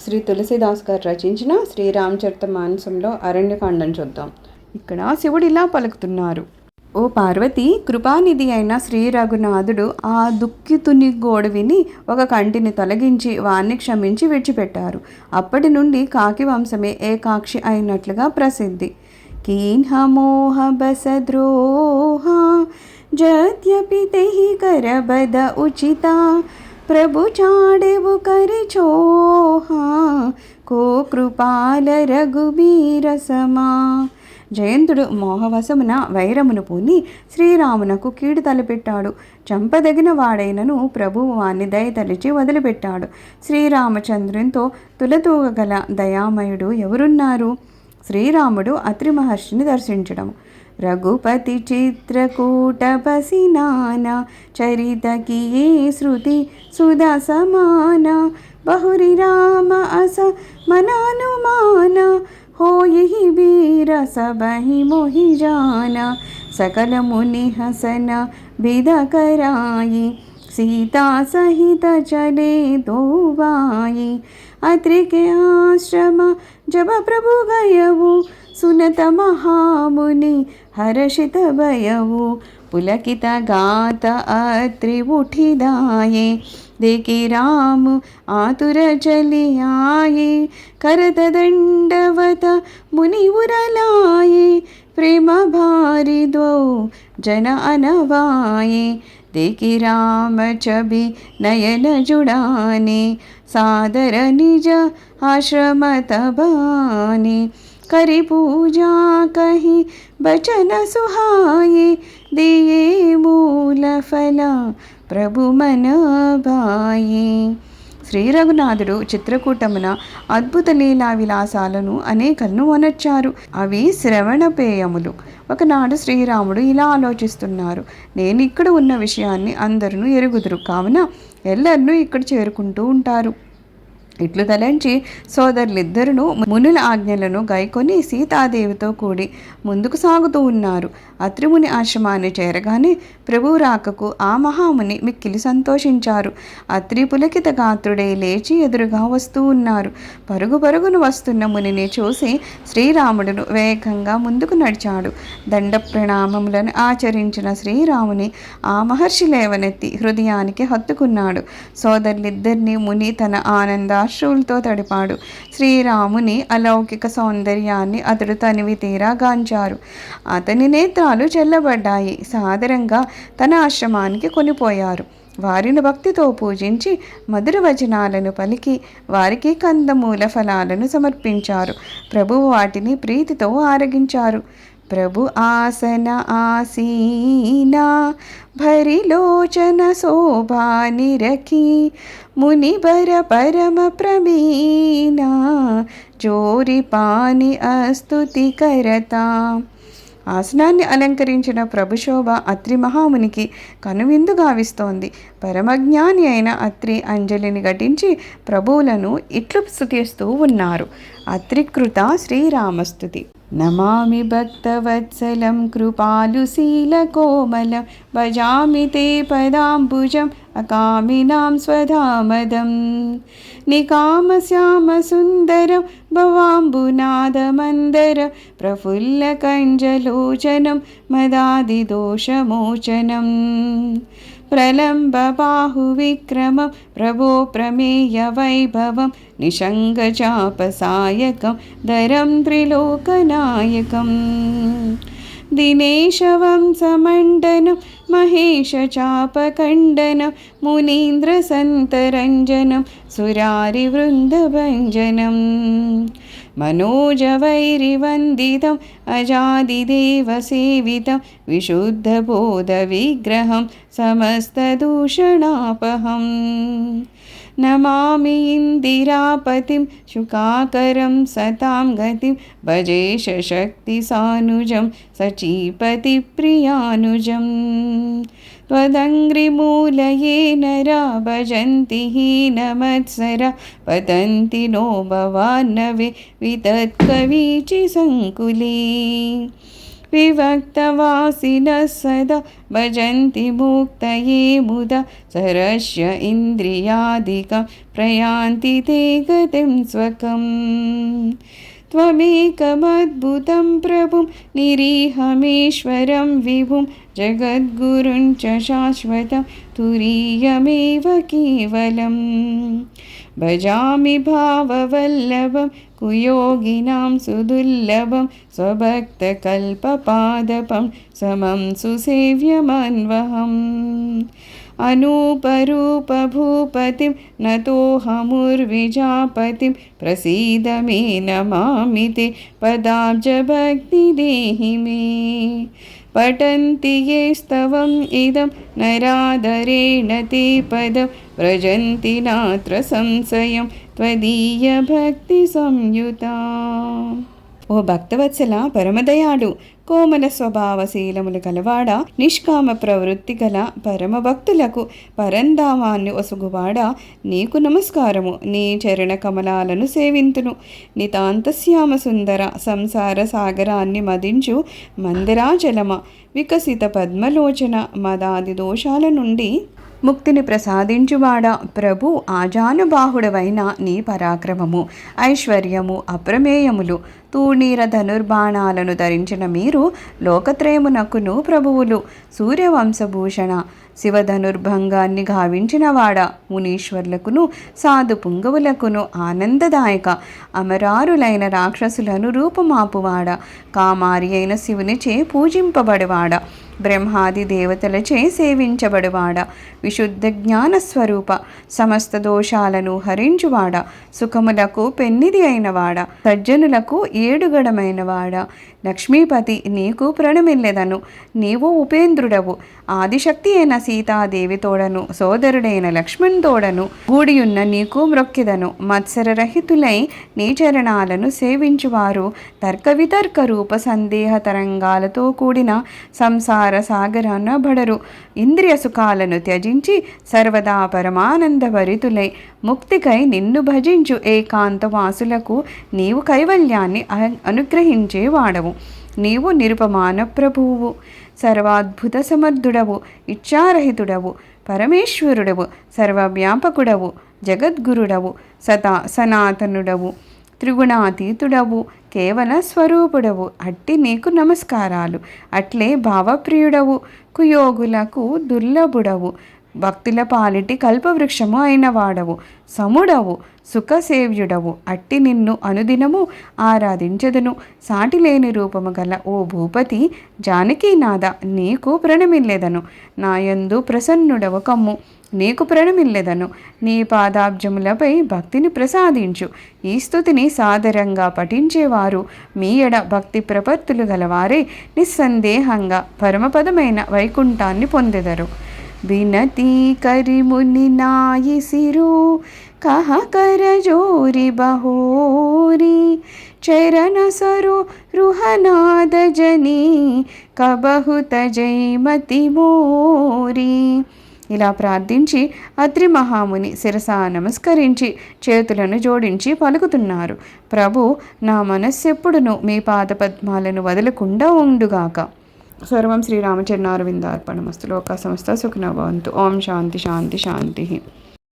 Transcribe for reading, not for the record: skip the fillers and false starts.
శ్రీ తులసీదాస్ గారు రచించిన శ్రీరామచరితమానసంలో అరణ్యకాండం చూద్దాం. ఇక్కడ శివుడు ఇలా పలుకుతున్నారు: ఓ పార్వతి, కృపానిధి అయిన శ్రీ రఘునాథుడు ఆ దుఃఖితుని గోడు విని ఒక కంటిని తొలగించి వాణ్ణి క్షమించి విడిచిపెట్టారు. అప్పటి నుండి కాకి వంశమే ఏకాక్షి అయినట్లుగా ప్రసిద్ధి. కీన్హమోహ బసద్రోహ జద్యపి తెహి కరబద ఉచిత ప్రభు చాడెవు కరిచోహా కో కృపాల రఘుబీర సమా. జయంతుడు మోహవశమున వైరమును పూని శ్రీరామునకు కీడు తలపెట్టాడు. చంపదగిన వాడైనను ప్రభువు వాణ్ణి దయతలిచి వదిలిపెట్టాడు. శ్రీరామచంద్రునితో తులతూగగల దయామయుడు ఎవరున్నారు? శ్రీరాముడు అత్రి మహర్షిని దర్శించడం. రఘుపతి చిత్రకూట పసినాన చరితకి ఏ శృతి సుధా సమాన బహురి రామ అస మనానుమాన होयि बीर सबहि मोहि जाना सकल मुनि हसन विद कराई सीता सहित चले दो बाई अत्रि के आश्रम जब प्रभु गयवु सुनत महामुनि हर्षित भयवु पुलकित गात अत्रि उठि दाये देखे राम आतुर चली आये करत दंडवत मुनि उरलाये प्रेम भारी दो जन अनवाये देखे राम छवि नयन जुड़ाने सादर निज आश्रम तबाने करी पूजा कही बचन सुहाये दिए मूल फला ప్రభు మనబాయి. శ్రీ రఘునాథుడు చిత్రకూటమున అద్భుత లీలా విలాసాలను అనేకలను వనర్చారు. అవి శ్రవణపేయములు. ఒకనాడు శ్రీరాముడు ఇలా ఆలోచిస్తున్నారు: నేను ఇక్కడ ఉన్న విషయాన్ని అందరూ ఎరుగుదురు, కావున ఎల్లరూ ఇక్కడ చేరుకుంటూ ఉంటారు. ఇట్లు తలంచి సోదరులిద్దరును మునుల ఆజ్ఞలను గైకొని సీతాదేవితో కూడి ముందుకు సాగుతూ ఉన్నారు. అత్రిముని ఆశ్రమాన్ని చేరగానే ప్రభువు రాకకు ఆ మహాముని మిక్కిలి సంతోషించారు. అత్రి పులకిత గాత్రుడై లేచి ఎదురుగా వస్తూ ఉన్నారు. పరుగు పరుగును వస్తున్న మునిని చూసి శ్రీరాముడును వేగంగా ముందుకు నడిచాడు. దండ ప్రణామములను ఆచరించిన శ్రీరాముని ఆ మహర్షి లేవనెత్తి హృదయానికి హత్తుకున్నాడు. సోదరులిద్దరినీ ముని తన ఆనందాశ్రువులతో తడిపాడు. శ్రీరాముని అలౌకిక సౌందర్యాన్ని అతడు తనివి తీరా గాంచారు. అతని నేత్రాలు చెల్లబడ్డాయి. సాదరంగా తన ఆశ్రమానికి కొనిపోయారు. వారిని భక్తితో పూజించి మధుర వచనాలను పలికి వారికి కందమూల ఫలాలను సమర్పించారు. ప్రభువు వాటిని ప్రీతితో ఆరగించారు. ప్రభు ఆసన ఆసీనా భరిలోచన శోభాని రఖి ముని బర పరమ ప్రవీణా జోరి పాని అస్తుతి కరతా. ఆసనాన్ని అలంకరించిన ప్రభుశోభ అత్రి మహామునికి కనువిందు గావిస్తోంది. పరమజ్ఞాని అయిన అత్రి అంజలిని ఘటించి ప్రభువులను ఇట్లు స్తుతిస్తూ ఉన్నారు. అత్రికృత శ్రీరామస్తుతి. నమామి భక్తవత్సలం కృపాలుశీలకోమలం భజామి తే పదాంబుజం అకామినాం స్వధామదం నికామశ్యామసుందరం భవాంబునాదమందరం ప్రఫుల్లకంజలోచనం మదాదిదోషమోచనం ప్రలంబబాహువిక్రమం ప్రభో ప్రమేయ వైభవం నిషంగచాపసాయకం ధరం త్రిలోకనాయకం దినేశవంశమండనం మహేశచాపఖండనం మునీంద్రసంతరంజనం సురారివృందభంజనం మనోజవైరివందితం అజాదిదేవసేవితం విశుద్ధబోధవిగ్రహం సమస్తదూషణాపహం నమామి ఇందిరాపతిం శుకాకరం సతాం గతిం భజే శక్తిసానుజం సచీపతి ప్రియానుజం త్వదంగ్రిమూలయే నరా భజంతి హీనమత్సరా పతంతి నో భవాన్నవే వితత్కవీచి సంకులే विभक्तवासिनः सदा भजन्ति मुक्तये मुदा सरस्य इन्द्रियादिकं प्रयान्ति ते गतिं स्वकम् त्वमेकमद्भुतं प्रभुं निरीहमेश्वरं विभुं जगद्गुरुं च शाश्वतं तुरीयमेव केवलम् भजामि भाववल्लभं कुयोगिनां सुदुर्लभं स्वभक्तकल्पपादपं समं सुसेव्यमन्वहम् अनूपरूपभूपतिं नतोऽहमुर्विजापतिं प्रसीद मे नमामि ते पदाब्जभक्तिदेहि मे पठन्ति ये स्तवम् इदं नरादरेण ते पदं व्रजन्ति नात्र संशयं त्वदीयभक्तिसंयुता। ఓ భక్తవత్సల పరమదయాడు, కోమల స్వభావశీలములు కలవాడ, నిష్కామ ప్రవృత్తి గల పరమభక్తులకు పరంధామాన్ని ఒసుగువాడ, నీకు నమస్కారము. నీ చరణ కమలాలను సేవింతును. నితాంతశ్యామ సుందర సంసార సాగరాన్ని మదించు మందిరాచలమ, వికసిత పద్మలోచన, మదాది దోషాల నుండి ముక్తిని ప్రసాదించువాడా, ప్రభు ఆజానుబాహుడవైన నీ పరాక్రమము, ఐశ్వర్యము అప్రమేయములు. తూణీర ధనుర్బాణాలను ధరించిన మీరు లోకత్రయమునకును ప్రభువులు. సూర్యవంశభూషణ శివధనుర్భంగాన్ని గావించినవాడ, మునీశ్వర్లకును సాధు పుంగవులకును ఆనందదాయక, అమరారులైన రాక్షసులను రూపమాపువాడ, కామారి అయిన శివునిచే పూజింపబడువాడ, బ్రహ్మాది దేవతలచే సేవించబడువాడ, విశుద్ధ జ్ఞానస్వరూప, సమస్త దోషాలను హరించువాడ, సుఖములకు పెన్నిది అయినవాడ, సజ్జనులకు ఏడుగడమైనవాడ, లక్ష్మీపతి నీకు ప్రణమిల్లెదను. నీవు ఉపేంద్రుడవు. ఆదిశక్తి అయిన సీతాదేవి తోడను, సోదరుడైన లక్ష్మణ్ తోడను గూడియున్న నీకు మ్రొక్కెదను. మత్సరరహితులై నీ చరణాలను సేవించువారు తర్క వితర్క రూప సందేహ తరంగాలతో కూడిన సంసార సాగరాన బడరు. ఇంద్రియ సుఖాలను త్యజించి సర్వదా పరమానందభరితులై ముక్తికై నిన్ను భజించు ఏకాంతవాసులకు నీవు కైవల్యాన్ని అనుగ్రహించేవాడవు. నీవు నిరుపమాన ప్రభువు, సర్వాద్భుత సమర్థుడవు, ఇచ్ఛారహితుడవు, పరమేశ్వరుడవు, సర్వవ్యాపకుడవు, జగద్గురుడవు, సనాతనుడవు, త్రిగుణాతీతుడవు, కేవల స్వరూపుడవు. అట్టి నీకు నమస్కారాలు. అట్లే భావప్రియుడవు, కుయోగులకు దుర్లభుడవు, భక్తుల పాలిటి కల్పవృక్షము అయినవాడవు, సముడవు, సుఖసేవ్యుడవు. అట్టి నిన్ను అనుదినము ఆరాధించదును. సాటిలేని రూపము గల ఓ భూపతి జానకీనాథ, నీకు ప్రణమిల్లెదను. నాయందు ప్రసన్నుడవు కమ్ము, నీకు ప్రణమిల్లెదను. నీ పాదాబ్జములపై భక్తిని ప్రసాదించు. ఈ స్తుతిని సాదరంగా పఠించేవారు మీ ఎడ భక్తి ప్రపత్తులు గలవారే నిస్సందేహంగా పరమపదమైన వైకుంఠాన్ని పొందెదరు. వినతి కరిముని నాయిసిరు కహ కర జోరి బహోరి చరణ సరో రుహనాద జని కబహుత జైమతి మోరి. ఇలా ప్రార్థించి అత్రి మహాముని శిరస నమస్కరించి చేతులను జోడించి పలుకుతున్నారు. ప్రభు, నా మనస్సెప్పుడును మీ పాదపద్మాలను వదలకుండా ఉండుగాక. సర్వం శ్రీరామచరణారవిందార్పణమస్తు. లోకా సమస్త సుఖినో భవంతు. ఓం శాంతి శాంతి శాంతి.